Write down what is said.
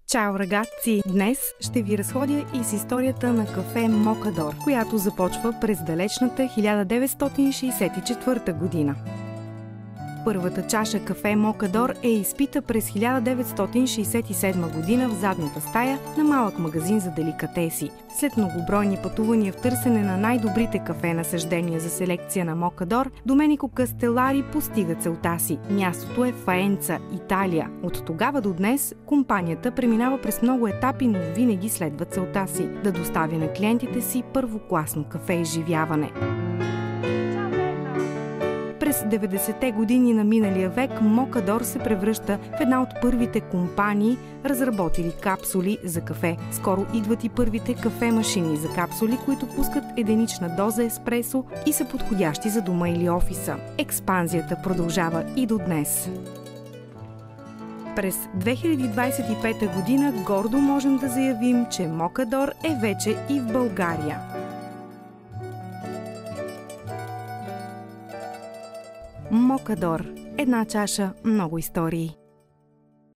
Чао, рагаци! Днес ще ви разходя из историята на кафе Мокадор, която започва през далечната 1964 година. Първата чаша кафе Мокадор е изпита през 1967 година в задната стая на малък магазин за деликатеси. След многобройни пътувания в търсене на най-добрите кафе насъждения за селекция на Мокадор, Доменико Кастелари постига целта си. Мястото е Фаенца, Италия. От тогава до днес компанията преминава през много етапи, но винаги следва целта си – да достави на клиентите си първокласно кафе изживяване. През 90-те години на миналия век Мокадор се превръща в една от първите компании, разработили капсули за кафе. Скоро идват и първите кафе-машини за капсули, които пускат единична доза еспресо и са подходящи за дома или офиса. Експанзията продължава и до днес. През 2025 година гордо можем да заявим, че Мокадор е вече и в България. Мокадор. Една чаша, много истории.